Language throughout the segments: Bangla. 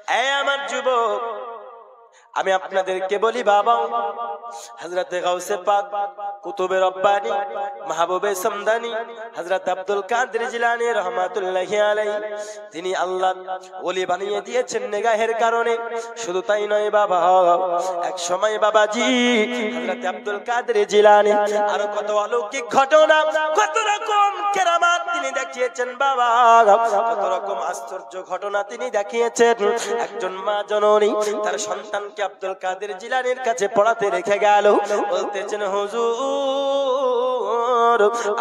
এই আমার যুবক, আমি আপনাদেরকে বলি বাবা, হযরত গাউসে পাক কুতুবে রব্বানি মাহবুবে সমদানি হযরত আব্দুল কাদের জিলানী রাহমাতুল্লাহি আলাইহি তিনি আল্লাহ ওলি বানিয়ে দিয়েছেন নিগাহের কারণে। শুধু তাই নয় বাবা, এক সময় বাবাজি হযরত আব্দুল কাদের জিলানী আর কত অলৌকিক ঘটনা, কত রকম কেরামত তিনি দেখিয়েছেন বাবা, কত রকম আশ্চর্য ঘটনা তিনি দেখিয়েছেন। একজন মা জননী তার সন্তানকে আব্দুল কাদের জিলানীর কাছে পড়াতে রেখে গেল। বলতেছেন হুজুর,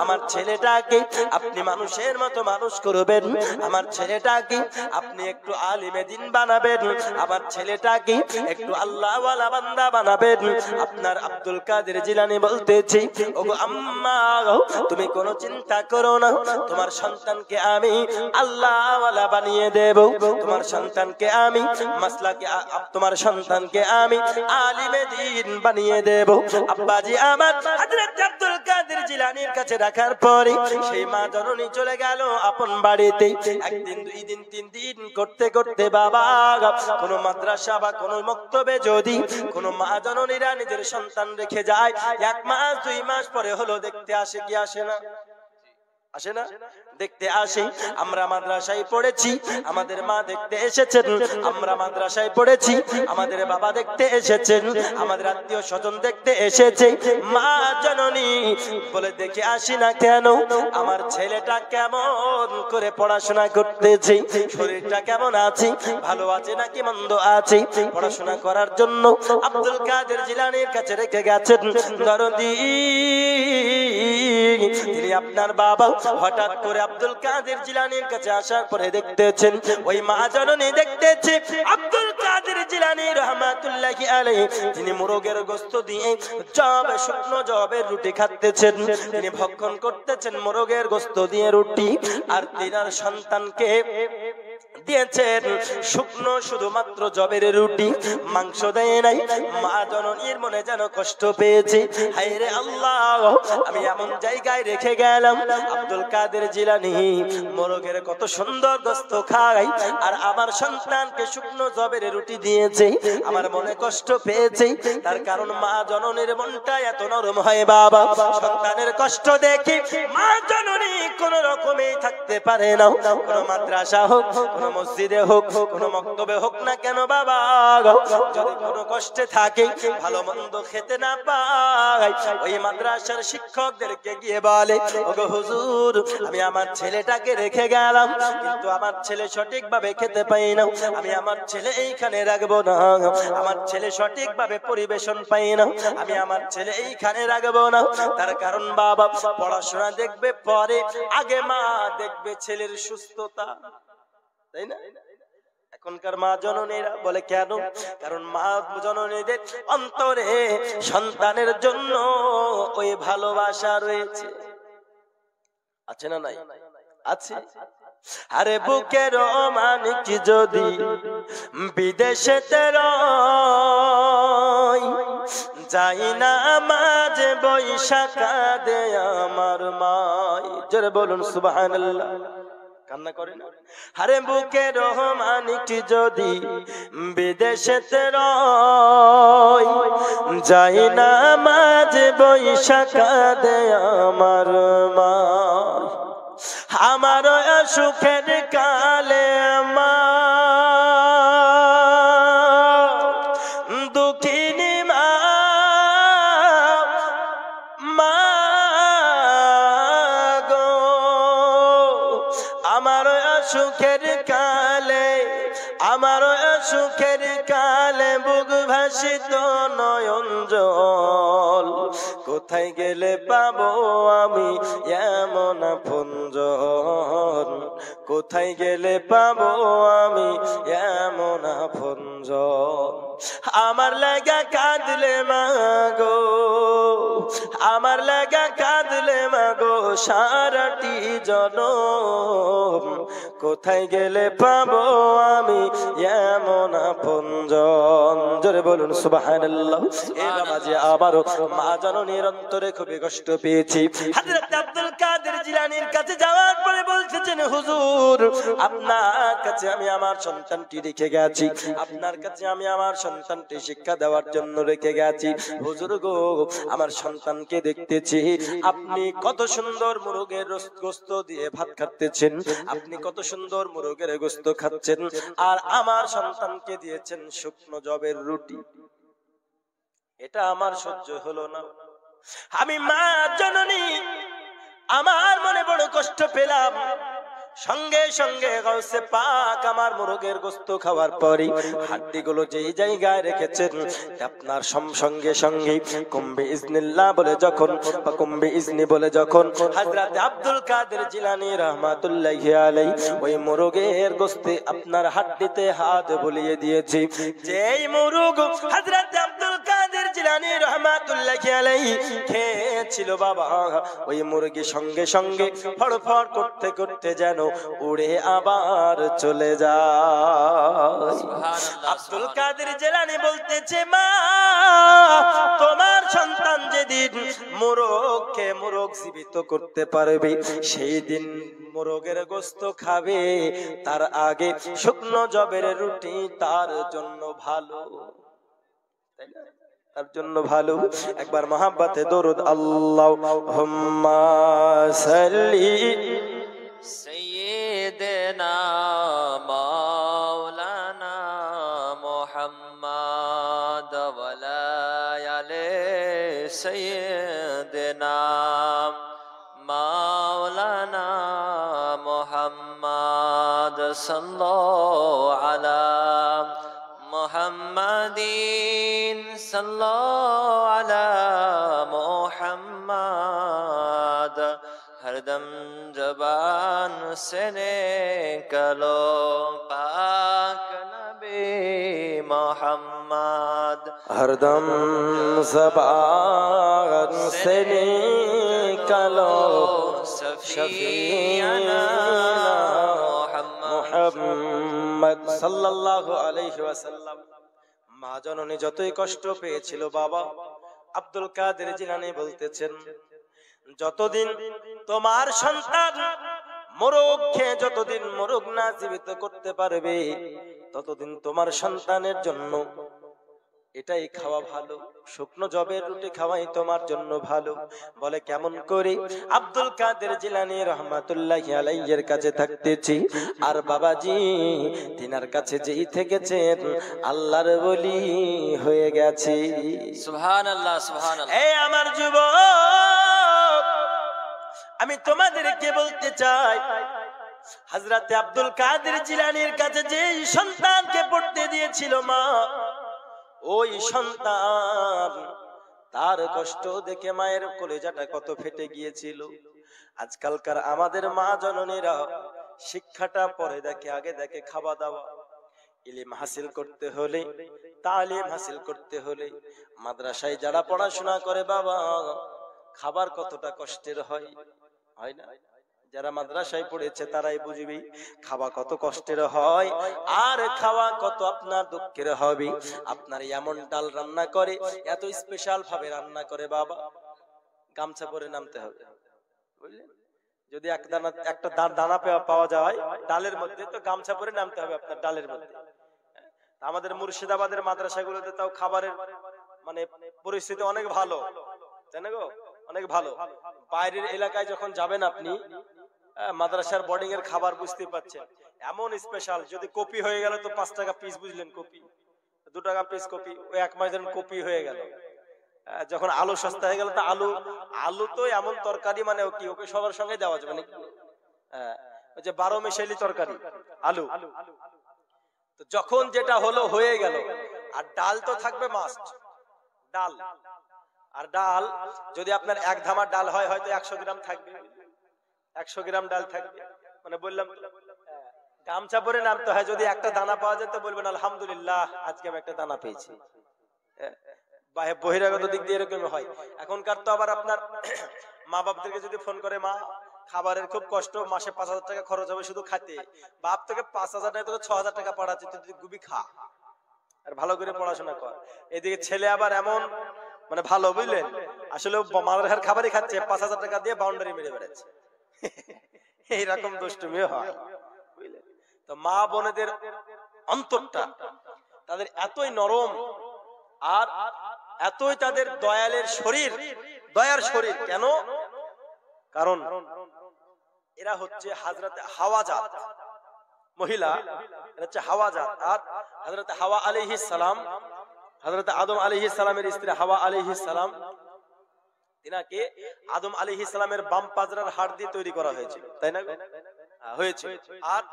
আমার ছেলেটাকে আপনি মানুষের মতো মানুষ করবেন, আমার ছেলেটাকে আপনি একটু আলিমে দিন বানাবেন, আমার ছেলেটাকে একটু আল্লাহওয়ালা বান্দা বানাবেন। আপনার আব্দুল কাদের জিলানী বলতেছি, ওগো আম্মা, তুমি কোনো চিন্তা করো না, তোমার সন্তানকে আমি আল্লাহওয়ালা বানিয়ে দেব, তোমার সন্তানকে আমি মাসলাকে, তোমার সন্তানকে আমি আলিমে দিন বানিয়ে দেব। আব্বাজি আমার হযরত আব্দুল কাদের জিলানীর কাছে রাখার পরে সেই মা জননী চলে গেল আপন বাড়িতে। একদিন, দুই দিন, তিন দিন করতে করতে বাবা, কোন মাদ্রাসা বা কোন মক্তবে যদি কোন মা জননীরা নিজের সন্তান রেখে যায়, 1 মাস 2 মাস পরে হলো দেখতে আসে কি আসে না? আসে না? দেখতে আসে। আমরা মাদ্রাসায় পড়েছি, আমাদের মা দেখতে এসেছেন, আমরা মাদ্রাসায় পড়েছি, আমাদের বাবা দেখতে এসেছেন, আমাদের আত্মীয় স্বজন দেখতে এসেছে। মা জননী বলে দেখে আসি না কেন, আমার ছেলেটা কেমন করে পড়াশোনা করতেছে, শরীরটা কেমন আছে, ভালো আছে নাকি মন্দ আছে। পড়াশোনা করার জন্য আব্দুল কাদের জিলানীর কাছে রেখে গেছেন দরদি। তিনি আপনার বাবা হঠাৎ করে আব্দুল কাদের জিলানীর কাছে আসার পরে দেখতেছেন ওই মা জননী দেখতেছে আব্দুল কাদের জিলানী রাহমাতুল্লাহি আলাইহি তিনি মোরগের গোশত দিয়ে জব, শুকনো জবের রুটি খাচ্ছেন, তিনি ভক্ষণ করতেছেন মোরগের গোশত দিয়ে রুটি। আর তিনার সন্তানকে দিয়েছেন শুকনো শুধুমাত্র জবের রুটি, মাংস দেয় নাই। মা জননীর মনে যেন কষ্ট পেয়েছে, হায় রে আল্লাহ, আমি এমন জায়গায় রেখে গেলাম, আব্দুল কাদের জিলানী মোরগের কত সুন্দর গোশত খায় আর আমার সন্তানকে শুকনো জবের রুটি দিয়েছে, আমার মনে কষ্ট পেয়েছে। তার কারণ মা জননীর মনটা এত নরম হয় বাবা, সন্তানের কষ্ট দেখে মা জননী কোন রকমে থাকতে পারে না। কোন মাদ্রাসা হোক, কোন মসজিদে হোক, কোন মক্তবে হোক না কেন বাবা, যদি কোনো কষ্টে থাকে, ভালো মন্দ খেতে না পায়, ওই মাদ্রাসার শিক্ষকদেরকে গিয়ে বলে, ওগো হুজুর, আমি আমার ছেলেটাকে রেখে গেলাম, কিন্তু আমার ছেলে সঠিকভাবে খেতে পাই না, আমি আমার ছেলে এইখানে রাখবো না, আমার ছেলে সঠিকভাবে পরিবেশন পাই না, আমি আমার ছেলে এইখানে রাখবো না। তার কারণ বাবা, পড়াশোনা দেখবে পরে, আগে মা দেখবে ছেলের সুস্থতা, তাই না? এখনকার মা জননীরা বলে কেন? কারণ মা জননীদের অন্তরে সন্তানের জন্য ওই ভালোবাসা রয়েছে, আছে না নাই? আছে। আরে বুকের মানিক যদি বিদেশেতে রয়, যাই না মাঝে বৈশাখা দে আমার মাই। জোরে বলুন সুবহানাল্লাহ। কান্না করে না? আরে বুকের মানিক যদি বিদেশেতে রয়, যাই না মাঝে বৈশাখা দে আমার মাই। আমার সুখের কালে মা দুঃখিনী মা, মা গো, আমার সুখের কালে, আমার সুখের কালে বুক ভাসিত নয়ন জল, কোথায় গেলে পাবো আমি এমন আপনজন, কোথায় গেলে পাবো আমি এমন আপনজন। আমার লাগা কাঁদলে মাগো, আমার লাগা কাঁদলে মাগো সারাটি জনম, কোথায় গেলে পাবো আমি এমন আপনজন। জোরে বলুন সুবহানাল্লাহ। এবার মাঝে আবারও মা জননীর অন্তরে খুবই কষ্ট পেয়েছি। হযরত আব্দুল কাদের জিলানীর কাছে যাওয়ার পরে বলতেছেন, হুজুর আপনার কাছে আমি আমার সন্তানটি রেখে গেছি, আপনার কাছে আমি আমার সন্তানটি শিক্ষা দেওয়ার জন্য রেখে গেছি। হুজুর গো, আমার সন্তানকে দেখতেছি আপনি কত সুন্দর মুরগের গোশত দিয়ে ভাত খাচ্ছেন, আপনি কত সুন্দর মুরগের গোশত খাচ্ছেন, আর আমার সন্তানকে দিয়েছেন শুকনো জবের রুটি। এটা আমার সহ্য হলো না। আমি মা জননী, আমার মনে বড় কষ্ট পেলাম। সঙ্গে সঙ্গে গাউসে পাক আমার মুরগের গোশত খাওয়ার পরে হাড্ডিগুলো যেই জায়গায় রেখেছেন, আপনার সঙ্গে সঙ্গে কুম্বে ইজনিল্লাহ বলে যখন বা কুম্বে ইজনি বলে যখন হযরত আব্দুল কাদের জিলানী রাহমাতুল্লাহি আলাইহি ওই মুরগের গোশতে আপনার হাড্ডিতে হাত বুলিয়ে দিয়েছে। যেই মুরগ হযরত আব্দুল কাদের জিলানী রাহমাতুল্লাহি আলাইহি খেয়েছিল বাবা, ওই মুরগি সঙ্গে সঙ্গে ফড়ফড় করতে করতে যেন উড়ে আবার চলে যায়। আব্দুল কাদের জিলানী বলতেছে, মা তোমার সন্তান যেদিন মোরগকে মোরগ জীবিত করতে পারবে, সেই দিন মোরগের গোশত খাবে, তার আগে শুকনো জবের রুটি তার জন্য ভালো, তাই না? তার জন্য ভালো। একবার মহাব্বতে দরুদ আল্লাহুম্মা সাল্লি সাইয়্যিদিনা মাওলানা মুহাম্মদ ওয়া আলা আলি সাইয়্যিদিনা মাওলানা মুহাম্মদ সাল্লাল্লাহু আলা মুহাম্মাদিন সাল্লাল্লাহু আলা মুহাম্মদ। हरदम जबान से निकलो पाक नबी मोहम्मद, हरदम ज़बान से निकलो शफीअना মুহাম্মদ সাল্লাল্লাহু আলাইহি ওয়াসাল্লাম। মা জননী যতই কষ্ট পেয়েছিল বাবা, আব্দুল কাদের জিলানী বলতেছেন, যতদিন তোমার সন্তান মোরগ খেয়ে যতদিন মোরগ না জীবিত করতে পারবে, ততদিন তোমার সন্তানের জন্য এটাই খাওয়া ভালো, শুকনো জবের রুটি খাওয়াই তোমার জন্য ভালো। বলে কেমন করে? আব্দুল কাদের জিলানী রহমাতুল্লাহি আলাইহির কাছে থাকতেছি, আর বাবাজি তিনার কাছে যেই থেকেছেন আল্লাহর ওলি হয়ে গেছে। সুবহানাল্লাহ সুবহানাল্লাহ। এই আমার যুবক, আমি তোমাদেরকে বলতে চাই, হযরত আব্দুল কাদের জিলানীর কাছে যে সন্তানকে পড়তে দিয়েছিল মা, ওই সন্তান তার কষ্ট দেখে মায়ের কলেজাটা কত ফেটে গিয়েছিল। আজকালকার আমাদের মা জননীরা শিক্ষাটা পরে দেখে, আগে দেখে খাওয়া দাওয়া। ইলম হাসিল করতে হলে, তালিম হাসিল করতে হলে মাদ্রাসায় যারা পড়াশোনা করে বাবা, খাবার কতটা কষ্টের হয়, হয় না? যারা মাদ্রাসায় পড়েছে তারাই বুঝবে খাওয়া কত কষ্টের হয়, আর খাওয়া কত আপনার দুঃখের হবে। আপনার এমন ডাল রান্না করে, এত স্পেশাল ভাবে রান্না করে বাবা, গামছা পরে নামতে হবে, বুঝলেন? যদি একটা দানা পাওয়া যায় ডালের মধ্যে, তো গামছা পরে নামতে হবে আপনার ডালের মধ্যে। আমাদের মুর্শিদাবাদের মাদ্রাসাগুলোতে তাও খাবারের মানে পরিস্থিতি অনেক ভালো, তাই না গো? অনেক ভালো। বাইরের এলাকায় যখন যাবেন আপনি, মাদ্রাসার বোর্ডিং এর খাবার বুঝতে পাচ্ছেন এমন স্পেশাল। যদি কপি হয়ে গেল তো 5 টাকা পিস, বুঝলেন? কপি 2 টাকা পিস কপি, ওই এক মাস ধরে কপি হয়ে গেল। যখন আলু সস্তা হয়ে গেল, তো আলু তো এমন তরকারি, মানে কি ওকে সবার সঙ্গে দেওয়া যাবে নাকি? ওই যে 12 মিশালি তরকারি আলু। তো যখন যেটা হলো হয়ে গেল, আর ডাল তো থাকবে মাস্ট, ডাল। আর ডাল যদি আপনার 1 ধামা ডাল হয়, হয়তো 100 গ্রাম থাকবে, 100 গ্রাম ডাল থাকবে। মানে বললাম গামছা পরে নামতে হয়। যদি একটা দানা পাওয়া যায় তো বলবেন আলহামদুলিল্লাহ, আজকে আমি একটা দানা পেয়েছি। বহিরাগত দিক দিয়ে এরকম হয়। এখনকার তো আবার আপনার মা বাপদেরকে যদি ফোন করে, মা খাবারের খুব কষ্ট, মাসে 5000 টাকা খরচ হবে শুধু খাতে, বাপ থেকে 5000 টাকা তোকে 6000 টাকা পাঠাচ্ছে, তুই গুবি খা আর ভালো করে পড়াশোনা কর। এদিকে ছেলে আবার এমন মানে ভালো, বুঝলেন? আসলে মাদ্রাসার খাবারই খাচ্ছে, 5000 টাকা দিয়ে বাউন্ডারি মেরে বেড়াচ্ছে। এইরকম দুষ্টুমি হয়, বুঝলেন? তো মা বোনেদের অন্তরটা তাদের এতই নরম আর এতই তাদের দয়ালের শরীর, দয়ার শরীর। কেন? কারণ এরা হচ্ছে হযরতে হাওয়া জাত মহিলা, এরা হচ্ছে হাওয়া জাত। আর হযরতে হাওয়া আলাইহিস সালাম, হযরতে আদম আলাইহিস সালামের স্ত্রী হাওয়া আলাইহিস সালাম, তিনাকে আদম আলাইহিস সালামের বাম পাজরার হাড় দিয়ে তৈরি করা হয়েছিল, তাই না? হয়েছে। আর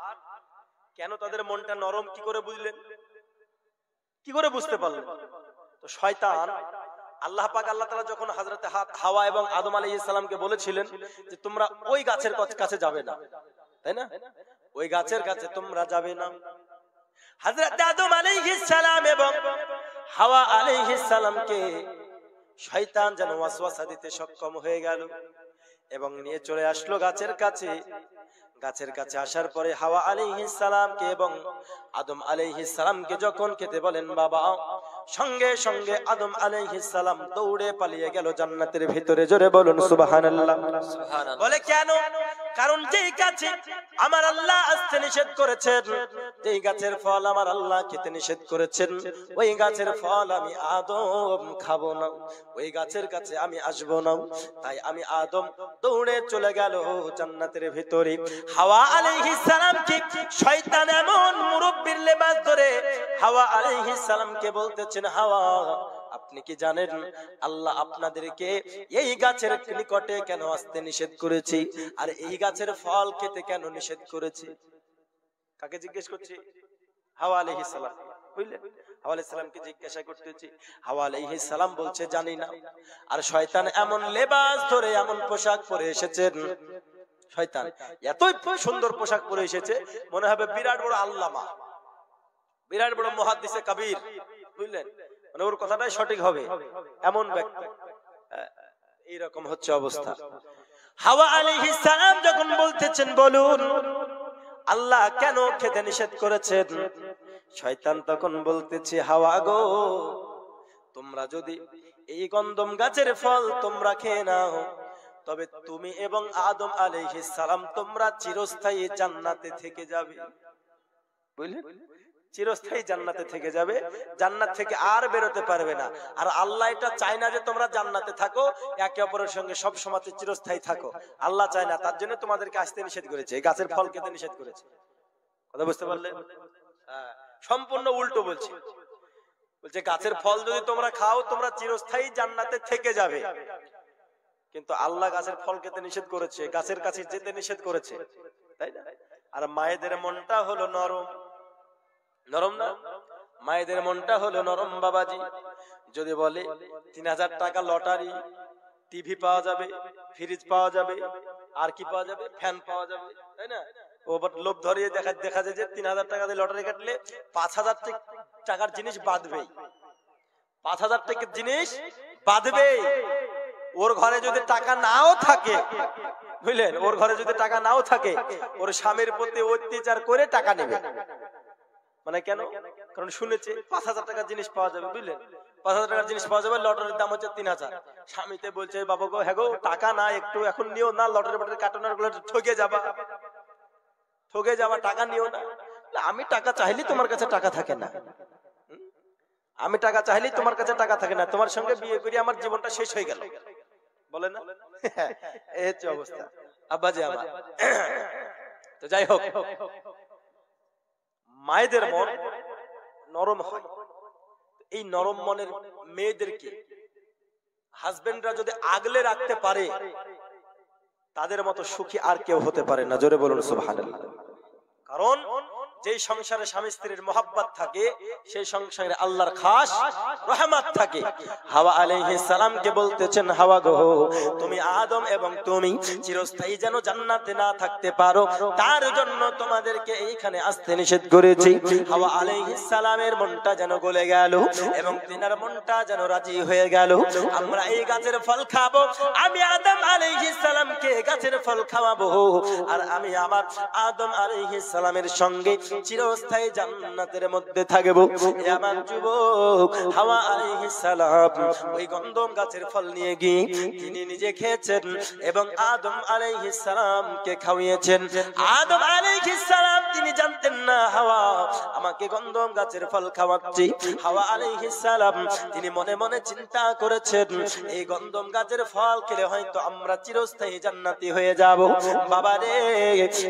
কেন তাদের মনটা নরম কি করে বুঝলেন, কি করে বুঝতে পারলেন? তো শয়তান, আল্লাহ পাক আল্লাহ তাআলা যখন হযরতে হাওয়া এবং আদম আলাইহিস সালামকে বলেছিলেন যে তোমরা ওই গাছের কাছে যাবে না, তাই না? ওই গাছের কাছে তোমরা যাবে না, হযরত আদম আলাইহিস সালাম এবং হাওয়া আলাইহিস সালামকে শয়তান যেন ওয়াসওয়াসা দিতে সক্ষম হয়ে গেল এবং নিয়ে চলে আসলো গাছের কাছে। গাছের কাছে আসার পরে হাওয়া আলাইহিস সালামকে এবং আদম আলাইহিস সালামকে যখন খেতে বলেন বাবা, সঙ্গে সঙ্গে আদম আলাইহিস সালাম দৌড়ে পালিয়ে গেল জান্নাতের ভিতরে। জোরে বলুন সুবহানাল্লাহ। বলে কেন? কারণ যেই গাছে আমার আল্লাহ আসতে নিষেধ করেছেন, যেই গাছের ফল আমার আল্লাহ খেতে নিষেধ করেছেন, ওই গাছের ফল আমি আদম খাবো না, ওই গাছের কাছে আমি আসবো না। তাই আমি আদম দৌড়ে চলে গেল জান্নাতের ভিতরে। হাওয়া আলাইহিস সালামকে শয়তান এমন মুরব্বির লেবাস ধরে হাওয়া আলাইহিস সালামকে বলতেছেন, হাওয়া আপনি কি জানেন আল্লাহ আপনাদেরকে এই গাছের নিকটে কেন আসতে নিষেধ করেছে আর এই গাছের ফল খেতে কেন নিষেধ করেছে? কাকে জিজ্ঞেস করছে? হাওয়া আলাইহিস সালাম, বুঝলেন? হাওয়া আলাইহিস সালামকে জিজ্ঞাসা করতেছি। হাওয়া আলাইহিস সালাম বলছে জানি না। আর শয়তান এমন লেবাস ধরে এমন পোশাক পরে এসেছেন, শয়তান এতই সুন্দর পোশাক পরে এসেছে মনে হবে বিরাট বড় আল্লামা, বিরাট বড় মুহাদ্দিসে কবির, বুঝলেন? মানে ওর কথাটাই সঠিক হবে এমন ব্যক্তি। এইরকম হচ্ছে অবস্থা। হাওয়া আলাইহিস সালাম যখন বলতেছেন বলুন আল্লাহ কেন খেতে নিষেধ করেছেন, শয়তান তখন বলতেছে হাওয়া গো, তোমরা যদি এই গন্ধম গাছের ফল তোমরা খেয়ে নাও তবে তুমি এবং আদম আলাইহিস সালাম তোমরা চিরস্থায়ী জান্নাতে থেকে যাবে, বুঝলেন? চিরস্থায়ী জান্নাতে থেকে যাবে, জান্নাত থেকে আর বেরোতে পারবে না। আর আল্লাহ এটা চায় না যে তোমরা জান্নাতে থাকো, একে অপরের সঙ্গে সব সময় চিরস্থায়ী থাকো, আল্লাহ চায় না। তার জন্য তোমাদেরকে আসতে নিষেধ করেছে, এই গাছের ফল খেতে নিষেধ করেছে। কথা বুঝতে পারলে? সম্পূর্ণ উল্টো বলছে। বলছে গাছের ফল যদি তোমরা খাও তোমরা চিরস্থায়ী জান্নাতে থেকে যাবে, কিন্তু আল্লাহ গাছের ফল খেতে নিষেধ করেছে, গাছের কাছে যেতে নিষেধ করেছে, তাই না? আর মায়েদের মনটা হলো নরম, নরম না? মায়েদের মনটা হলো নরম বাবাজি। যদি বলে 3000 টাকা লটারি, টিভি পাওয়া যাবে, ফ্রিজ পাওয়া যাবে, আর কি পাওয়া যাবে, ফ্যান পাওয়া যাবে, তাই না? ও লোভ ধরিয়ে দেখা যায় যে 3000 টাকা দিয়ে লটারি কাটলে 5000 টাকার জিনিস বাঁধবেই, 5000 টাকার জিনিস বাঁধবেই। ওর ঘরে যদি টাকা নাও থাকে, বুঝলেন, ওর ঘরে যদি টাকা নাও থাকে, ওর স্বামীর প্রতি অত্যাচার করে টাকা নেবে। মানে কেন? কারণ শুনেছে 5000 টাকার জিনিস পাওয়া যাবে, বুঝলেন? 5000 টাকার জিনিস পাওয়া যাবে, লটারির দাম হচ্ছে 3000। স্বামীতে বলছে বাবা গো, হ্যাঁ গো, টাকা না, একটু এখন নিও না, লটারি বাটারি কাটনার গুলো ঠকে যাবা, ঠকে যাবা, টাকা নিও না। আমি টাকা চাইলে তোমার কাছে টাকা থাকে না, আমি টাকা চাইলেই তোমার কাছে টাকা থাকে না, তোমার সঙ্গে বিয়ে করে আমার জীবনটা শেষ হয়ে গেল, বলে না? এই হচ্ছে অবস্থা আব্বাজি আমার। তো যাই হোক, মায়েদের মন নরম হয়। এই নরম মনের মেয়েদেরকে হাজবেন্ডরা যদি আগলে রাখতে পারে, তাদের মতো সুখী আর কেউ হতে পারে না। জোরে বলুন সুবহানাল্লাহ। কারণ যেই সংসারে স্বামী স্ত্রীর মহব্বত থাকে, সেই সংসারে আল্লাহর খাস রহমত থাকে। হাওয়া আলাইহিস সালামকে বলতেছেন, হাওয়া গো, তুমি আদম এবং তুমি চিরস্থায়ী যেন জান্নাতে না থাকতে পারো, তার জন্য তোমাদেরকে এইখানে আসতে নিষেধ করেছি। হাওয়া আলাইহিস সালামের মনটা যেন গলে গেল এবং তিনার মনটা যেন রাজি হয়ে গেল, আমরা এই গাছের ফল খাবো। আমি আদম আলাইহিস সালামকে গাছের ফল খাওয়াবো, আর আমি আমার আদম আলাইহিস সালামের সঙ্গে চিরস্থায়ী জান্নাতের মধ্যে থাকবো। এ আমার যুবক, হাওয়া আলাইহিস সালাম ওই গন্ধম গাছের ফল নিয়ে গিয়ে তিনি নিজে খেয়েছেন এবং আদম আলাইহিস সালামকে খাওয়িয়েছেন। আদম আলাইহিস সালাম তিনি জানতেন না হাওয়া আমাকে গন্ধম গাছের ফল খাওয়াচ্ছে। হাওয়া আলাইহিস সালাম তিনি মনে মনে চিন্তা করেছেন এই গন্ধম গাছের ফল খেলে হয়তো আমরা চিরস্থায়ী জান্নাতি হয়ে যাব। বাবা রে,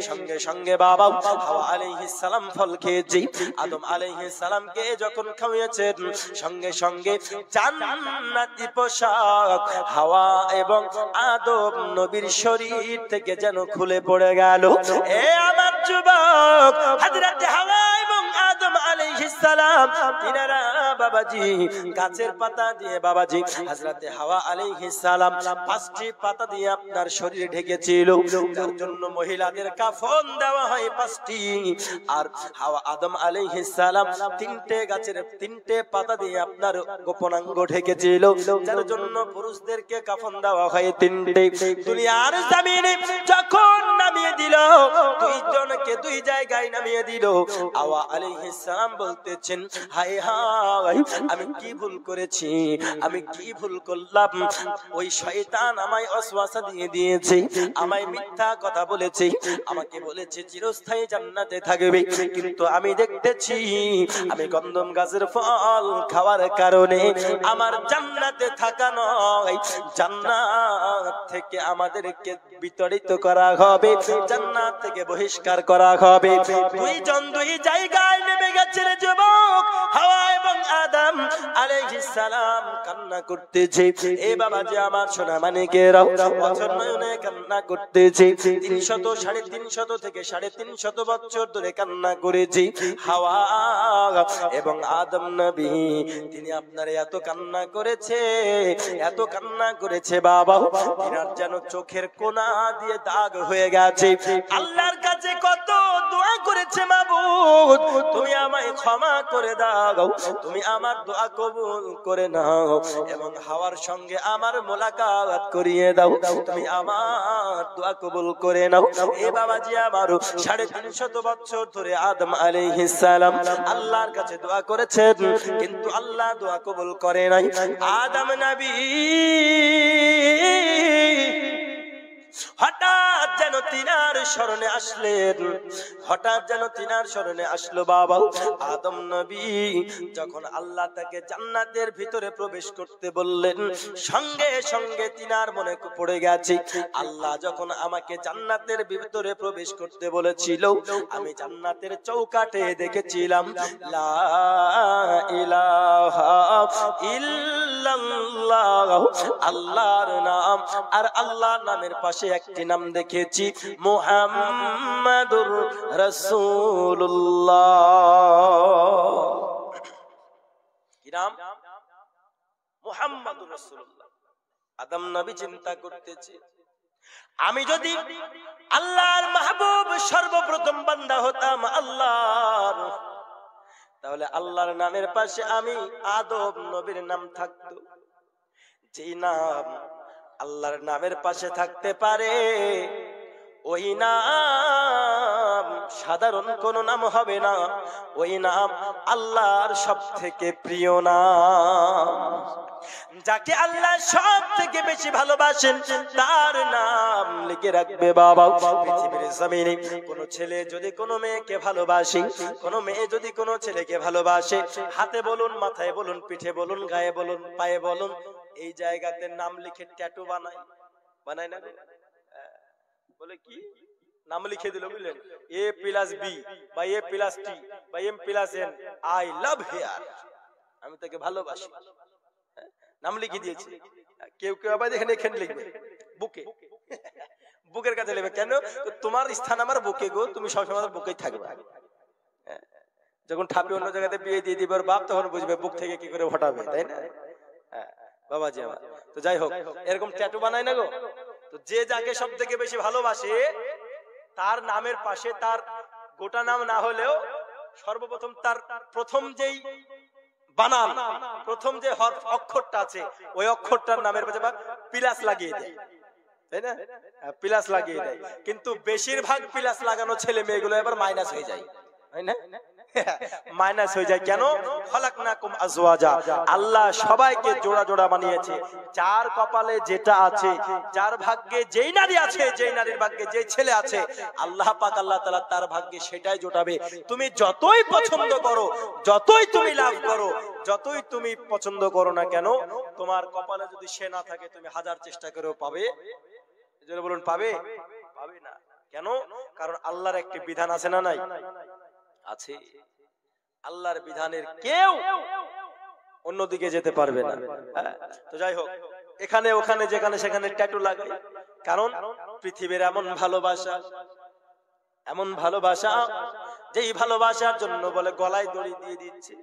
সঙ্গে সঙ্গে বাবা হাওয়া আলাইহিস সালাম ফল খেয়েছে। আদম আলাইহিস সালামকে যখন খাওয়িয়েছেন সঙ্গে সঙ্গে জান্নাতি পোশাক হাওয়া এবং আদম নবীর শরীর থেকে যেন খুলে পড়ে গেল। এ আমার যুবক, হযরত হাওয়া এবং আদম আলাইহিস সালাম তিনারা বাবাজি গাছের পাতা দিয়ে বাবাজি হযরত হাওয়া আলাইহিস সালাম 5টি পাতা দিয়ে আপনার শরীর ঢেকেছিল, যার জন্য মহিলাদের কাফন দেওয়া হয় 5টি। আর হাওয়া আদম আলাইহিস সালাম 3টে গাছের 3টে পাতা দিয়ে আপনার গোপনাঙ্গ ঢেকেছিল, যার জন্য পুরুষদেরকে কাফন দেওয়া হয় 3টে। দুনিয়ার জমিনে যখন নামিয়ে দিল, দুইজনকে দুই জায়গায় নামিয়ে দিল, হাওয়া আলাইহিস সালাম বলতেছেন হায় হায় আমি কি ভুল করেছি, আমি কি ভুল করলাম। ওই শয়তান আমায় ওয়াসওয়াসা দিয়ে দিয়েছে, আমায় মিথ্যা কথা বলেছে, আমাকে বলেছে চিরস্থায়ী জান্নাতে থাকবে, কিন্তু আমি দেখতেছি আমি গন্ধম গাছের ফল খাওয়ার কারণে আমার জান্নাতে থাকা নয়, জান্নাত থেকে আমাদেরকে বিতাড়িত করা হবে, জান্নাত থেকে বহিষ্কার করা হবে। দুইজন দুই জায়গায় নেমে গেছে রে যুবক। হাওয়া এবং আদম আলাইহিস সালাম কান্না করতেছে। এ বাবা যে আমার সোনা মানিকেরাও বছর নয়নে কান্না করতেছে। 300 350 থেকে 350 বছর ধরে কান্না করেছি। হাওয়া এবং আদম নবী তিনি আপনার এত কান্না করেছে, এত কান্না করেছে বাবা, তিনার যেন চোখের কোনা দিয়ে দাগ হয়ে গেছে। আল্লাহর কাছে কত দোয়া করেছে, মাবুদ তুমি আমায় ক্ষমা করে দাও, তুমি আমার দোয়া কবুল করে নাও এবং হাওয়ার সঙ্গে আমার মোলাকাত করিয়ে দাও, তুমি আমার দোয়া কবুল করে নাও। এ বাবাজি আমার 350 বছর ধরে আদম আলাইহিস সালাম আল্লাহর কাছে দোয়া করেছেন, কিন্তু আল্লাহ দোয়া কবুল করে নাই। আদম নবী হঠাৎ যেন তিনার স্মরণে আসলেন, হঠাৎ যেন তিনার স্মরণে আসলো বাবা। আদম নবী যখন আল্লাহ তাকে জান্নাতের ভিতরে প্রবেশ করতে বললেন, সঙ্গে সঙ্গে তিনার মনে পড়ে গেছে আল্লাহ যখন আমাকে জান্নাতের ভিতরে প্রবেশ করতে বলেছিল, আমি জান্নাতের চৌকাঠে দেখেছিলাম লা ইলাহা ইল্লাল্লাহ, আল্লাহর নাম, আর আল্লাহর নামের পাশে একটি নাম দেখেছি মুহাম্মাদুর রাসূলুল্লাহ। কি নাম? মুহাম্মাদুর রাসূলুল্লাহ। আদম নবী চিন্তা করতেছে, আমি যদি আল্লাহর মাহবুব সর্বপ্রথম বান্দা হতাম আল্লাহর, তাহলে আল্লাহর নামের পাশে আমি আদম নবীর নাম থাকতো। যেই নাম আল্লাহর নামের পাশে থাকতে পারে ওই নাম সাধারণ কোন নাম হবে না, ওই নাম আল্লাহর সব থেকে প্রিয় নাম। যাকে আল্লাহ সব থেকে বেশি ভালোবাসেন তার নাম লিখে রাখবে বাবা। পৃথিবীর জমিনে কোন ছেলে যদি কোনো মেয়েকে ভালোবাসে, কোন মেয়ে যদি কোনো ছেলেকে ভালোবাসে, হাতে বলুন, মাথায় বলুন, পিঠে বলুন, গায়ে বলুন, পায়ে বলুন, এই জায়গাতে নাম লিখে ট্যাটু বানায়, বানায় না? বলে কি নাম লিখে দিল বুঝলেন, A+B বা A+T বা M+N, আই লাভ হিয়ার, আমি তাকে ভালোবাসি, নাম লিখে দিয়েছি। কেউ কেউ আবার এখানে এখানে লিখবে বুকে, বুকের কাছে লিখবে। কেন? তোমার স্থান আমার বুকে গো, তুমি সবসময় আমার বুকেই থাকবে। যখন ঠাপি অন্য জায়গাতে বিয়ে দিয়ে দিবে ওর বাপ, তখন বুঝবে বুক থেকে কি করে হটাবে, তাই না? বাবাজি আমার তো যাই হোক, এরকম ট্যাটু বানায় না গো। তো যে যাকে সব থেকে বেশি ভালোবাসে তার নামের পাশে তার গোটা নাম না হলেও সর্বপ্রথম তার প্রথম যেই বানান, প্রথম যে অক্ষরটা আছে ওই অক্ষরটার নামের পাশে প্লাস লাগিয়ে দেয়, তাই না? প্লাস লাগিয়ে দেয়। কিন্তু বেশিরভাগ প্লাস লাগানো ছেলে মেয়েগুলো এবার মাইনাস হয়ে যায়। হয় না? মাইনাস হয়ে যায় কেন? খলাকনাকুম আজওয়াজা, আল্লাহ সবাইকে জোড়া জোড়া বানিয়েছে। যার কপালে যেটা আছে, যার ভাগ্যে যেই নারী আছে, যেই নারীর ভাগ্যে যেই ছেলে আছে, আল্লাহ পাক আল্লাহ তাআলা তার ভাগ্যে সেটাই জোটাবে। তুমি যতই পছন্দ করো, যতই তুমি লাভ করো, যতই তুমি পছন্দ করো না কেন, তোমার কপালে যদি সে না থাকে তুমি হাজার চেষ্টা করেও পাবে, যারা বলুন পাবে, পাবে না। কেন? কারণ আল্লাহর একটি বিধান আছে না নাই? আছে। আল্লাহর বিধানের কেউ অন্যদিকে যেতে পারবে না। তো যাই হোক, এখানে ওখানে যেখানে সেখানে ট্যাটু লাগাই, কারণ পৃথিবীর এমন ভালোবাসা, এমন ভালোবাসা, যেই ভালোবাসার জন্য বলে গলায় দড়ি দিয়ে দিচ্ছে।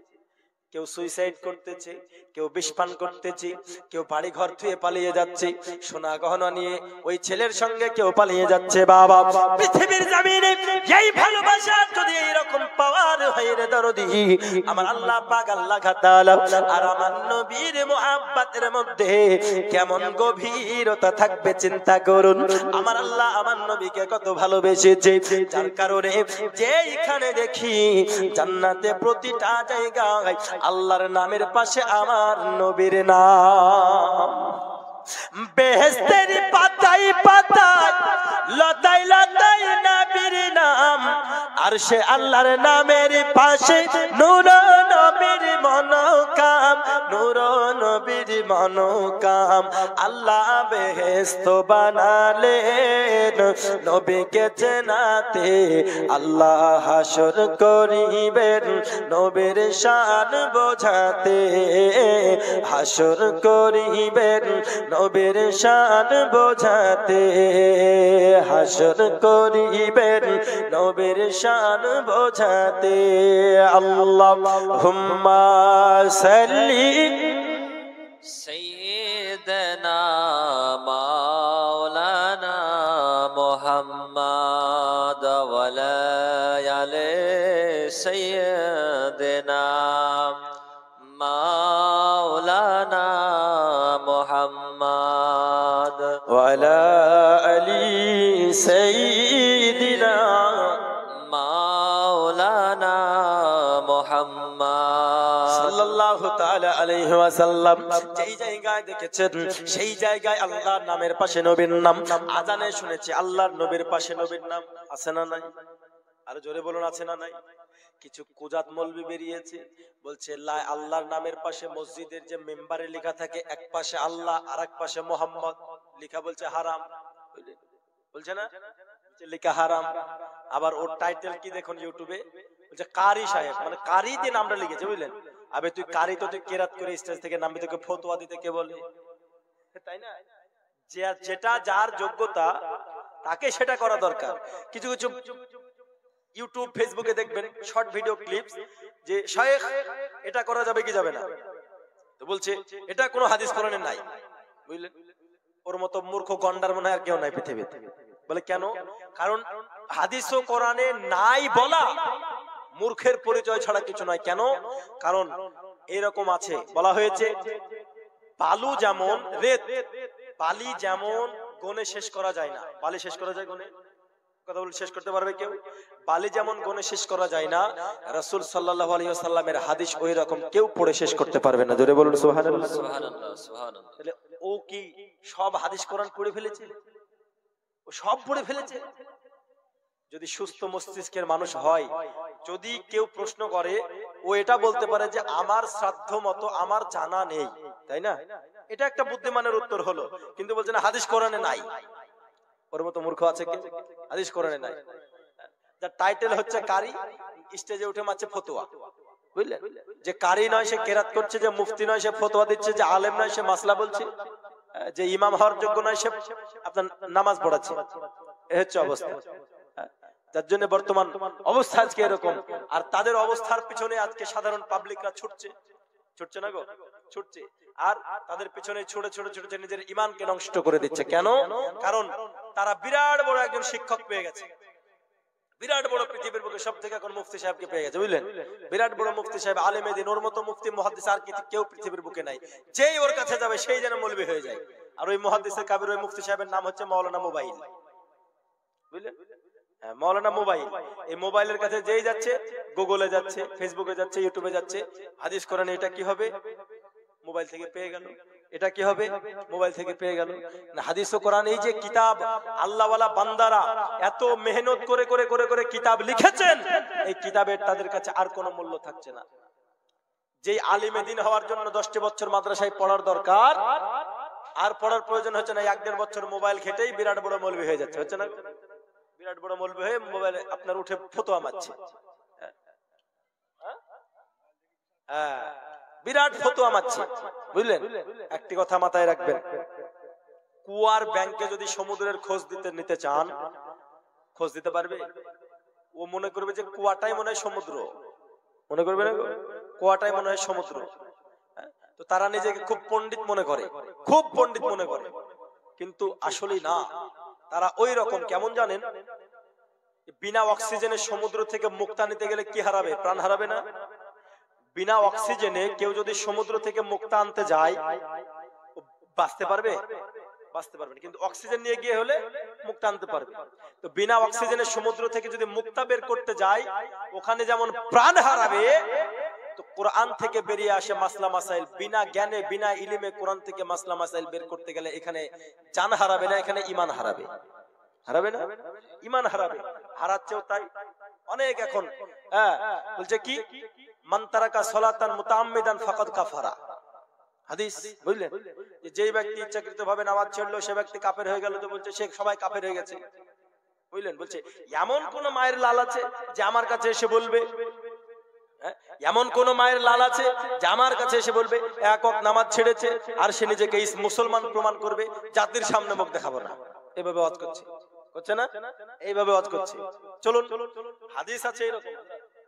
কেউ সুইসাইড করতেছে, কেউ বিষপান করতেছে, কেউ বাড়ি ঘর থুয়ে পালিয়ে যাচ্ছে, সোনা গহনা নিয়ে ওই ছেলের সঙ্গে কেউ পালিয়ে যাচ্ছে। বাবা, পৃথিবীর জমিনে এই ভালোবাসা যদি এরকম পাওয়ার হয় রে দরদি, আমার আল্লাহ পাক আল্লাহ তাআলা আর আমার নবীর মুহাব্বতের মধ্যে কেমন গভীরতা থাকবে চিন্তা করুন। আমার আল্লাহ আমার নবীকে কত ভালোবেসেছে, যার কারণে যেইখানে দেখি জান্নাতে প্রতিটা জায়গায় আল্লাহর নামের পাশে আমার নবীর নাম, বেহেশতের পাতায় পাতায় লতায় লতায় নবীর নাম, আর সে আল্লাহর নামের পাশে নূর নবীর মনোকাম, নূর নবীর মনোকাম। আল্লাহ বেহেশত বানালেন নবীকে চেনাতে, আল্লাহ হাসর করিবেন নবীর শান বোঝাতে, হাসর করিবেন নবীর শান বোঝাতে, হাসর করিবেন নবীর শান বোঝাতে। আল্লাহুম্মা সাল্লি সাইয়্যিদানা মাওলানা মুহাম্মাদ ওয়া আলা আলি সাইয়্যিদিনা মাওলানা মুহাম্মাদ ওয়া আলা আলি সাইয়্যিদিনা মাওলানা মুহাম্মাদ সাল্লাল্লাহু তাআলা আলাইহি ওয়াসাল্লাম। যেই জায়গায় দেখেছেন সেই জায়গায় আল্লাহর নামের পাশে নবীর নাম। আজানে শুনেছি আল্লাহর নবীর পাশে নবীর নাম আছে না নাই? আর জোরে বলুন আছে না নাই? কিছু কুজাত মৌলবি বেরিয়েছে, বলছে আল্লাহর নামের পাশে মসজিদের যে মেম্বারে লেখা থাকে এক পাশে আল্লাহ আর এক পাশে মোহাম্মদ লেখা, বলছে হারাম, বলছে না লেখা হারাম। আবার ওর টাইটেল কি দেখুন ইউটিউবে, বলছে কারি সাহেব, মানে কারি দিয়ে নামটা লিখেছে, বুঝলেন? আবে তুই কারি তো তুই কেরাত করে স্টেজ থেকে নামবি, তোকে ফতোয়া দিতে কে বলে? তাই না? যেটা যার যোগ্যতা তাকে সেটা করা দরকার। কিছু কিছু ইউটিউব ফেসবুকে দেখবেন শর্ট ভিডিও ক্লিপস, যে শায়েখ এটা করা যাবে কি যাবে না, তো বলছে এটা কোনো হাদিস কোরআনে নাই, বুঝলেন? ওর মতো মূর্খ গন্ডার মনে আর কেউ নাই পৃথিবীতে। বলে কেন? কারণ হাদিস ও কোরআনে নাই বলা মূর্খের পরিচয় ছাড়া কিছু নয়। কেন? কারণ এরকম আছে, বলা হয়েছে বালু যেমন রেত, বালি যেমন গনে শেষ করা যায় না। বালি শেষ করা যায় গনে? কথা বলে শেষ করতে পারবে কেউ? বালি যেমন গনে শেষ করা যায় না, রাসূল সাল্লাল্লাহু আলাইহি ওয়াসাল্লামের হাদিস ওই রকম কেউ পড়ে শেষ করতে পারবে না। জোরে বলুন সুবহানাল্লাহ। সুবহানাল্লাহ সুবহানাল্লাহ। তাহলে ও কি সব হাদিস কোরআন পড়ে ফেলেছে? ও সব পড়ে ফেলেছে? যদি সুস্থ মস্তিষ্কের মানুষ হয়, যদি কেউ প্রশ্ন করে, ও এটা বলতে পারে যে আমার শ্রাদ্ধ মতো আমার জানা নেই, তাই না? এটা একটা বুদ্ধিমানের উত্তর হলো। কিন্তু বলছে না হাদিস কোরআনে নাই। ওর মতো মূর্খ আছে কে? হাদিস কোরআনে নাই। যার টাইটেল হচ্ছে কারি, স্টেজে উঠে মারছে ফতোয়া, বুঝলেন? যে কারি নয় সে কেরাত করছে, যে মুফতি নয় সে ফতোয়া দিচ্ছে, যে আলেম নয় সে মাসলা বলছে, যে ইমাম হওয়ার যোগ্য নয় সে আপনার নামাজ পড়াচ্ছে। এ হচ্ছে অবস্থা। যার জন্য বর্তমান অবস্থা আজকে এরকম। আর তাদের অবস্থার পিছনে আজকে সাধারণ পাবলিকরা ছুটছে, ছুটছে না গো? ছুটছে। আর তাদের পিছনে ছুটে ছুটে ছুটে নিজের ঈমানকে নষ্ট করে দিচ্ছে। কেন? কারণ তারা বিরাট বড় একজন শিক্ষক পেয়ে গেছে, বিরাট বড় পৃথিবীর বুকে সব থেকে এখন মুফতি সাহেবকে পেয়ে গেছে, বুঝলেন? বিরাট বড় মুফতি সাহেব, আলেমে দিন, ওর মতো মুফতি মুহাদ্দিস আর কেউ পৃথিবীর বুকে নাই। যেই ওর কাছে যাবে সেই যেন মৌলবি হয়ে যায়। আর ওই মুহাদ্দিসে কাবির ওই মুফতি সাহেবের নাম হচ্ছে মাওলানা মোবাইল, বুঝলেন? মৌলানা মোবাইল, এই মোবাইলের কাছে যেই যাচ্ছে গুগলে যাচ্ছে, ফেসবুকে যাচ্ছে, ইউটিউবে যাচ্ছে, হাদিস কোরআন এটা কি হবে, মোবাইল থেকে পেয়ে গেল। এটা কি হবে, মোবাইল থেকে পেয়ে গেল। না, হাদিস ও কোরআন এই যে কিতাব, আল্লাহওয়ালা বান্দারা এত মেহনত করে করে করে করে কিতাব লিখেছেন, এই কিতাবের তাদের কাছে আর কোনো মূল্য থাকছে না। যেই আলিমে দিন হওয়ার জন্য 10টি বছর মাদ্রাসায় পড়ার দরকার, আর পড়ার প্রয়োজন হচ্ছে না, 1-1.5 বছর মোবাইল ঘেটেই বিরাট বড় মৌলবি হয়ে যাচ্ছে, হচ্ছে না? বিরাট বড় মৌলবি হয়ে মোবাইলে আপনার উঠে ফতোয়া মারছে, বিরাট ফতোয়া মারছে, বুঝলেন? একটি কথা মাথায় রাখবেন, কুয়ার ব্যাংকে যদি সমুদ্রের খোঁজ নিতে চান, খোঁজ দিতে পারবে? ও মনে করবে যে কুয়াটাই মনে হয় সমুদ্র, মনে করবে না, কুয়াটাই মনে হয় সমুদ্র। তো তারা নিজেকে খুব পণ্ডিত মনে করে, খুব পণ্ডিত মনে করে, কিন্তু আসলেই না। তারা ওই রকম, কেমন জানেন, বিনা অক্সিজেনে সমুদ্র থেকে মুক্তা নিতে গেলে কি হারাবে? প্রাণ হারাবে না? বিনা অক্সিজেনে কেউ যদি সমুদ্র থেকে মুক্তা আনতে যায়, বাঁচতে পারবে? বাঁচতে পারবে না। কিন্তু অক্সিজেন নিয়ে গিয়ে হলে মুক্তা আনতে পারবে। তো বিনা অক্সিজেনে সমুদ্র থেকে যদি মুক্তা বের করতে যায়, ওখানে যেমন প্রাণ হারাবে, তো কোরআন থেকে বেরিয়ে আসে মাসলা মাসাইল, বিনা জ্ঞানে বিনা ইলিমে কোরআন থেকে মাসলা মাসাইল বের করতে গেলে এখানে জান হারাবে না, এখানে ঈমান হারাবে। হারাবে না? ঈমান হারাবে, হারাচ্ছেও তাই অনেক। এখন বলছে কি, মান তারাকা সালাতান মুতাআম্মিদান ফাকাদ কাফারা, হাদিস, বুঝলেন? যে ব্যক্তি ইচ্ছাকৃতভাবে নামাজ ছাড়লো সে ব্যক্তি কাফের হয়ে গেল। তো বলছে সে সবাই কাফের হয়ে গেছে, বুঝলেন? বলছে এমন কোন মায়ের লাল আছে যে আমার কাছে এসে বলবে, এমন কোন মায়ের লাল আছে যে আমার কাছে এসে বলবে এক ওয়াক্ত নামাজ ছেড়েছে আর সে নিজেকে মুসলমান প্রমাণ করবে, জাতির সামনে মুখ দেখাবো না, এভাবে ওয়াজ করছে, করছে না? এইভাবে ওয়াজ করছে। চলুন, হাদিস আছে এরকম,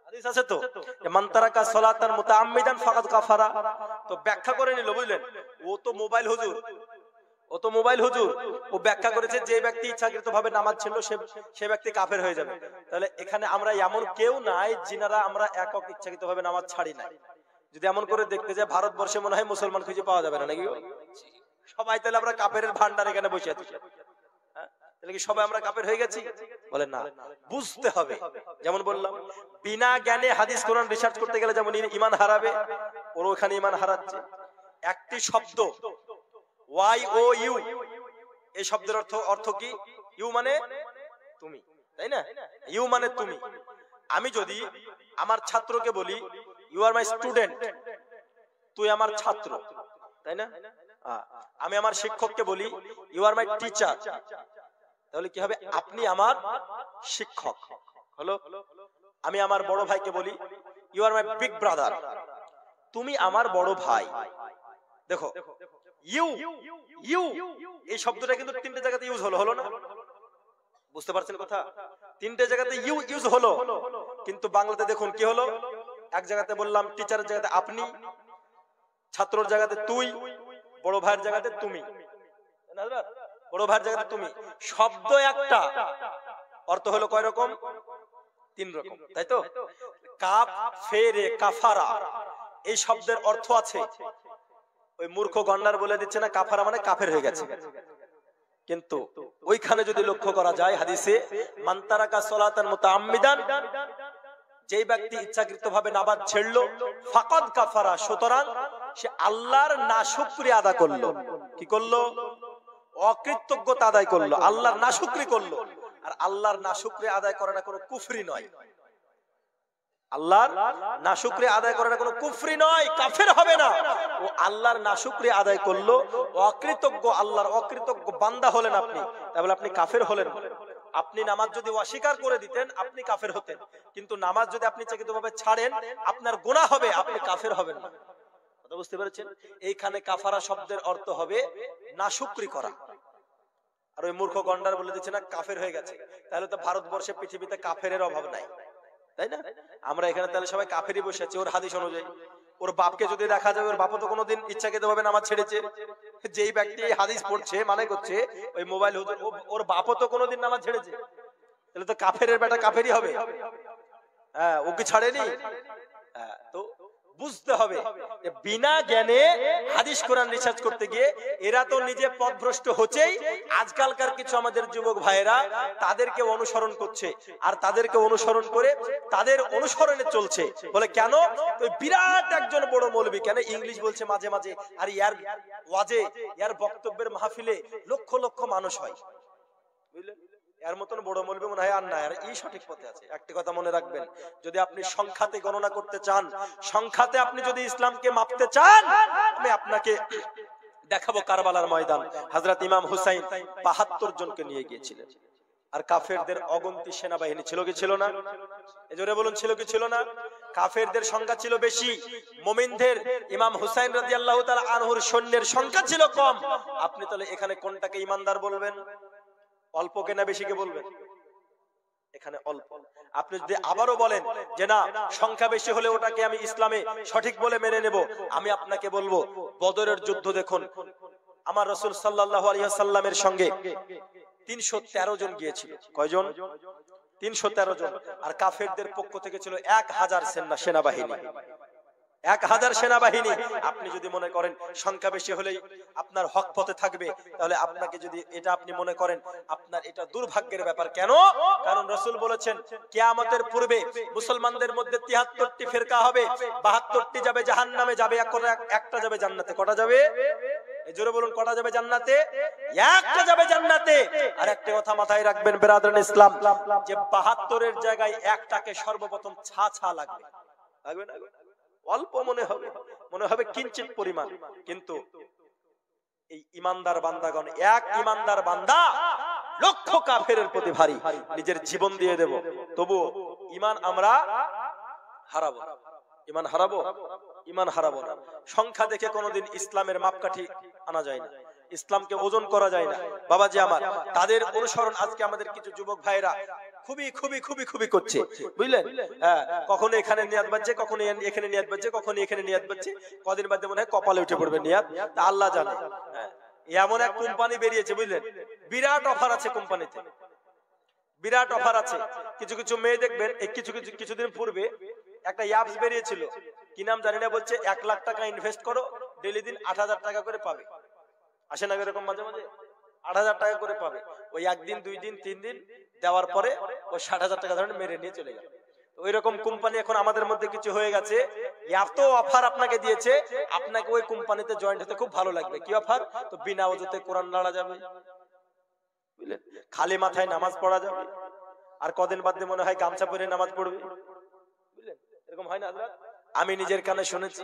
হাদিস আছে তো, মান তারাকা সালাতান মুতাআম্মিদান ফাকাদ কাফারা। তো ব্যাখ্যা করে নিল, বুঝলেন? ও তো মোবাইল হুজুর, ও তো মোবাইল হুজুর, ও ব্যাখ্যা করেছে যে ব্যক্তি ইচ্ছাকৃতভাবে নামাজ ছিল সে ব্যক্তি কাফের হয়ে যাবে। তাহলে এখানে আমরা এমন কেউ নাই যিনারা আমরা একক ইচ্ছাকৃতভাবে নামাজ ছাড়ি নাই। যদি এমন করে দেখতে যায় ভারতবর্ষে মনে হয় মুসলমান খুঁজে পাওয়া যাবে না, নাকি? সবাই তাহলে আমরা কাফেরের ভান্ডার এখানে বসে আছি, তাহলে কি সবাই আমরা কাফের হয়ে গেছি? বলেন না, বুঝতে হবে। যেমন বললাম, বিনা জ্ঞানে হাদিস কোরআন রিসার্চ করতে গেলে যেমন ঈমান হারাবে, ওর ওখানে ঈমান হারাচ্ছে। একটি শব্দ YOU, এই শব্দের অর্থ কি? ইউ মানে তুমি, তাই না? ইউ মানে তুমি। আমি যদি আমার ছাত্রকে বলি ইউ আর মাই স্টুডেন্ট, তুই আমার ছাত্র, তাই না? আমি আমার শিক্ষককে বলি ইউ আর মাই টিচার, তাহলে কি হবে? আপনি আমার শিক্ষক হলো। আমি আমার বড় ভাইকে বলি you are my big brother, তুমি আমার বড় ভাই। দেখো, ইউ ইউ এই শব্দটা কিন্তু 3টে জায়গাতে ইউজ হলো না? বুঝতে পারছেন কথা? 3টে জায়গাতে ইউ ইউজ হলো, কিন্তু বাংলাতে দেখুন কি হলো। এক জায়গাতে বললাম টিচারের জায়গাতে আপনি, ছাত্রর জায়গাতে তুই, বড় ভাইয়ের জায়গাতে তুমি, বড় ভাইয়ের জায়গাতে তুমি। শব্দ একটা, অর্থ হলো কয় রকম? 3 রকম, তাই তো? কাফ ফেরে কাফারা, এই শব্দের অর্থ আছে। ওই মূর্খ গন্ডার বলে দিচ্ছে না কাফারা মানে কাফের হয়ে গেছে, কিন্তু ওইখানে যদি লক্ষ্য করা যায় হাদিসে, মান তারাকা সালাতান মুতাআম্মিদান, যেই ব্যক্তি ইচ্ছাকৃতভাবে নামাজ ছেড়লো, ফাকাদ কাফারা, সুতরাং সে আল্লাহর নাশুকরিয়া আদা করলো। কি করলো? অকৃতজ্ঞতা আদায় করলো, আল্লাহর নাশুকরি করলো। আর আল্লাহর নাশুকরি আদায় করাটা কোনো কুফরি নয়। আল্লাহর নাশুকরি আদায় করাটা কোনো কুফরি নয়, কাফের হবে না। ও আল্লাহর নাশুকরি আদায় করলো, অকৃতজ্ঞ, আল্লাহর অকৃতজ্ঞ বান্দা হলেন আপনি, তাহলে আপনি কাফের হলেন। আপনি নামাজ যদি অস্বীকার করে দিতেন আপনি কাফের হতেন, কিন্তু নামাজ যদি আপনি ইচ্ছাকৃতভাবে ছাড়েন আপনার গুনাহ হবে, আপনি কাফের হবেন না। কথা বুঝতে পেরেছেন? এইখানে কাফারা শব্দের অর্থ হবে নাশুকরি করা। আর ওই মূর্খ গন্ডার বলে দিচ্ছে না কাফের হয়ে গেছে, তাহলে তো ভারতবর্ষে পৃথিবীতে কাফেরের অভাব নাই, তাই না? আমরা এখানে তাহলে সবাই কাফেরই বসে আছি ওর হাদিস অনুযায়ী। ওর বাপকে যদি দেখা যায়, ওর বাপও তো কোনোদিন ইচ্ছাকৃতভাবে নামাজ ছেড়েছে। যেই ব্যক্তি হাদিস পড়ছে মানে করছে ওই মোবাইল হুজুর, ওর বাপও তো কোনোদিন নামাজ ছেড়েছে, তাহলে তো কাফেরের বেটা কাফেরই হবে। ও কি ছাড়েনি? তো বুঝতে হবে যে বিনা জ্ঞানে হাদিস কোরআন রিসার্চ করতে গিয়ে এরা তো নিজে পথভ্রষ্ট হচ্ছেই, আজকালকার কিছু আমাদের যুবক ভাইয়েরা তাদেরকে অনুসরণ করছে, আর তাদেরকে অনুসরণ করে তাদের অনুসরণে চলছে। বলে কেন? তো বিরাট একজন বড় মৌলবী, কেন ইংলিশ বলছে মাঝে মাঝে, আর ইয়ার ওয়াজে ইয়ার বক্তব্যের মাহফিলে লক্ষ লক্ষ মানুষ হয়, বুঝলেন? এর মতন বড় মৌলবী মনে হয় আর না, আর এই সঠিক পথে আছে। একটা কথা মনে রাখবেন, যদি আপনি সংখ্যাতে গণনা করতে চান, সংখ্যাতে আপনি যদি ইসলামকে মাপতে চান, আমি আপনাকে দেখাবো কারবালার ময়দান। হযরত ইমাম হুসাইন ৭২ জনকে নিয়ে গিয়েছিলেন, আর কাফেরদের অগন্তি সেনাবাহিনী ছিল কি ছিল না? এজোরে বলুন, ছিল কি ছিল না? কাফেরদের সংখ্যা ছিল বেশি, মুমিনদের ইমাম হুসাইন রাদিয়াল্লাহু তাআলা আনহুর সৈন্যের সংখ্যা ছিল কম। আপনি তাহলে এখানে কোনটাকে ঈমানদার বলবেন? অল্পকে না বেশিকে বলবেন? এখানে অল্প। আপনি যদি আবারও বলেন যে না সংখ্যা বেশি হলে ওটাকে আমি ইসলামে সঠিক বলে মেনে নেব, আমি আপনাকে বলবো বদরের যুদ্ধ দেখুন, আমার রাসূল সাল্লাল্লাহু আলাইহি ওয়াসাল্লামের সঙ্গে ৩১৩ জন গিয়েছিল। কয়জন? ৩১৩ জন। আর কাফেরদের পক্ষ থেকে ছিল ১০০০ সেনাবাহিনী, ১০০০ সেনাবাহিনী। আপনি যদি মনে করেন সংখ্যা বেশি হলেই আপনার হক পথে থাকবে, তাহলে আপনাকে যদি এটা আপনি মনে করেন, আপনার এটা দুর্ভাগ্যের ব্যাপার। কেন? কারণ রাসূল বলেছেন কিয়ামতের পূর্বে মুসলমানদের মধ্যে ৭৩টি ফিরকা হবে, ৭২টি যাবে জাহান্নামে, যাবে একটা যাবে জান্নাতে। কটা যাবে? জোরে বলুন, কটা যাবে জান্নাতে? একটা যাবে জান্নাতে। আর একটা কথা মাথায় রাখবেন বেরাদরান ইসলাম, যে ৭২ জায়গায় একটাকে সর্বপ্রথম ছা লাগবে। লাগবে না? অল্প মনে হবে কিঞ্চিত পরিমাণ, কিন্তু এই ইমানদার বান্দাগণ, এক ইমানদার বান্দা লক্ষ কাফেরের প্রতি ভারী, নিজের জীবন দিয়ে দেব, তবু ঈমান আমরা হারাবো। ঈমান হারাবো? ঈমান হারাবো না। সংখ্যা দেখে কোনোদিন ইসলামের মাপকাঠি আনা যায় না, ইসলামকে ওজন করা যায় না। বাবাজি আমার, তাদের অনুসরণ আজকে আমাদের কিছু যুবক ভাইরা খুবই খুবই খুবই খুবই করছে, বুঝলেন? হ্যাঁ, কখনো এখানে নিয়াত বাজছে, কখনো এখানে নিয়াত বাজছে, কখনো এখানে নিয়াত বাজছে, কদিন বাদে মনে হয় কপালে উঠে পড়বে নিয়াত, তা আল্লাহ জানে। এমন এক কোম্পানি বেরিয়েছে, বুঝলেন, বিরাট অফার আছে কোম্পানিতে, বিরাট অফার আছে। কিছু কিছু মেয়ে দেখবেন, এই কিছুদিন পূর্বে একটা অ্যাপস বেরিয়েছিল, কি নাম জানি না, বলছে ১ লাখ টাকা ইনভেস্ট করো, ডেইলি দিন ৮০০০ টাকা করে পাবে। আসে না এরকম মাঝে মাঝে? ৮০০০ টাকা করে পাবে। ওই ১ দিন ২ দিন ৩ দিন দেওয়ার পরে ওই ৬০,০০০ টাকা ধরে মেরে নিয়ে চলে গেল। ওই রকম কোম্পানি এখন আমাদের মধ্যে কিছু হয়ে গেছে। এত অফার আপনাকে দিয়েছে, আপনাকে ওই কোম্পানিতে জয়েন্ট হতে খুব ভালো লাগবে। কি অফার? তো বিনা ওযুতে কোরআন নাড়া যাবে, বুঝলেন, খালি মাথায় নামাজ পড়া যাবে, আর কদিন বাদ দিয়ে মনে হয় গামছা পরে নামাজ পড়বে, বুঝলেন? এরকম হয় না হযরত? আমি নিজের কানে শুনেছি,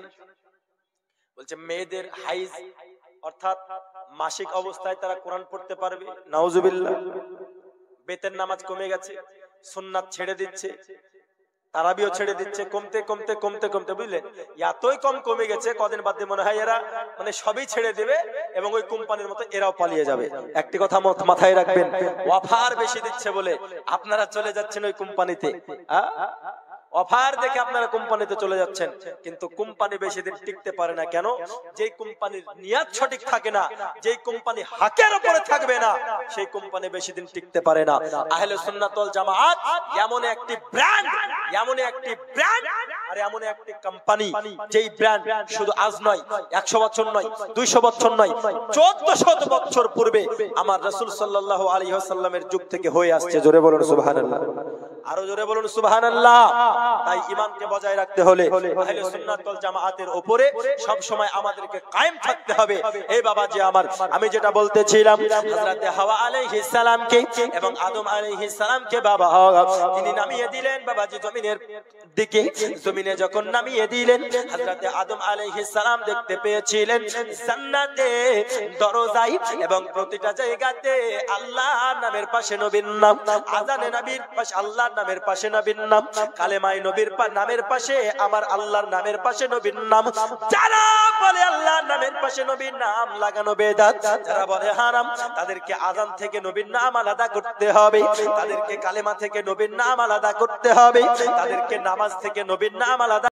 বলছে মেয়েদের হাইজ অর্থাৎ মাসিক অবস্থায় তারা কোরআন পড়তে পারবে। নাউজুবিল্লাহ। বেতের নামাজ কমে গেছে, সুন্নাত ছেড়ে দিচ্ছে, তারাবিও ছেড়ে দিচ্ছে, কমতে কমতে কমতে কমতে, বুঝলেন, এতই কমে গেছে, কদিন বাদে মনে হয় এরা মানে সবই ছেড়ে দেবে এবং ওই কোম্পানির মতো এরাও পালিয়ে যাবে। একটি কথা মাথায় রাখবেন, অফার বেশি দিচ্ছে বলে আপনারা চলে যাচ্ছেন ওই কোম্পানিতে। অফার দেখে আপনারা কোম্পানিতে চলে যাচ্ছেন, কিন্তু কোম্পানি বেশি দিন টিকতে পারে না। কেন? যেই কোম্পানির নিয়াত সঠিক থাকে না, যেই কোম্পানি হকের উপরে থাকবে না, সেই কোম্পানি বেশি দিন টিকতে পারে না। আহলে সুন্নাত ওয়াল জামাত এমন একটি ব্র্যান্ড, এমন একটি ব্র্যান্ড, আর এমন একটি কোম্পানি, যেই ব্র্যান্ড শুধু আজ নয়, ১০০ বছর নয়, ২০০ বছর নয়, ১৪০০ বছর পূর্বে আমার রাসূল সাল্লাল্লাহু আলাইহি ওয়াসাল্লামের যুগ থেকে হয়ে আসছে। জোরে বলুন সুবহানাল্লাহ, আরো জোরে বলুন সুবহানাল্লাহ। তাই ঈমানকে বজায় রাখতে হলে আহলে সুন্নাত ওয়াল জামাতের উপরে সব সময় আমাদেরকে কায়েম থাকতে হবে। এই বাবাজি আমার, আমি যেটা বলতেছিলাম, হযরত হাওয়া আলাইহিস সালামকে এবং আদম আলাইহিস সালামকে বাবা তিনি নামিয়ে দিলেন বাবাজি জমিনের দিকে। জমিনে যখন নামিয়ে দিলেন, হযরত আদম আলাইহিস সালাম দেখতে পেয়েছিলেন জান্নাতে দরজায় এবং প্রতিটা জায়গাতে আল্লাহর নামের পাশে নবীর নাম, আযানে নবীর পাশে আল্লাহর নামের পাশে নবীর নাম, কালেমায়ে নবীর নামের পাশে আমার আল্লাহর নামের পাশে নবীর নাম। যারা বলে আল্লাহর নামের পাশে নবীর নাম লাগানো বেদাত, যারা বলে হারাম, তাদেরকে আযান থেকে নবীর নাম আলাদা করতে হবে, তাদেরকে কালেমা থেকে নবীর নাম আলাদা করতে হবে, তাদেরকে নামাজ থেকে নবীর নাম আলাদা